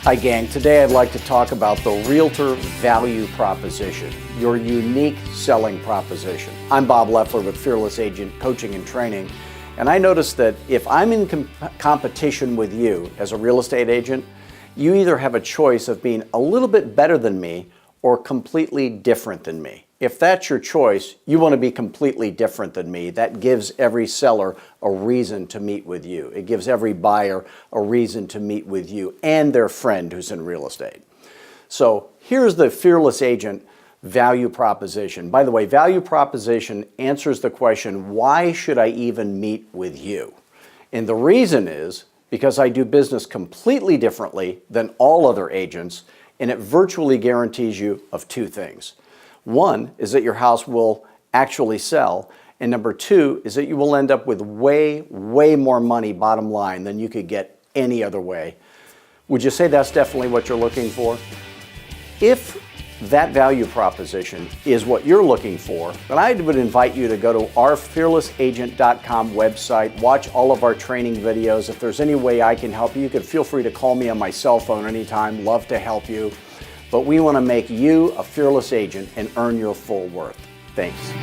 Hi gang, today I'd like to talk about the Realtor value proposition, your unique selling proposition. I'm Bob Loeffler with Fearless Agent Coaching and Training, and I noticed that if I'm in competition with you as a real estate agent, you either have a choice of being a little bit better than me or completely different than me. If that's your choice, you want to be completely different than me. That gives every seller a reason to meet with you. It gives every buyer a reason to meet with you and their friend who's in real estate. So here's the Fearless Agent value proposition. By the way, value proposition answers the question, why should I even meet with you? And the reason is because I do business completely differently than all other agents, and it virtually guarantees you of two things. One is that your house will actually sell, and number two is that you will end up with way more money bottom line than you could get any other way. Would you say that's definitely what you're looking for? If that value proposition is what you're looking for, then I would invite you to go to our fearlessagent.com website, watch all of our training videos. If there's any way I can help you, you could feel free to call me on my cell phone anytime. Love to help you. But we want to make you a fearless agent and earn your full worth. Thanks.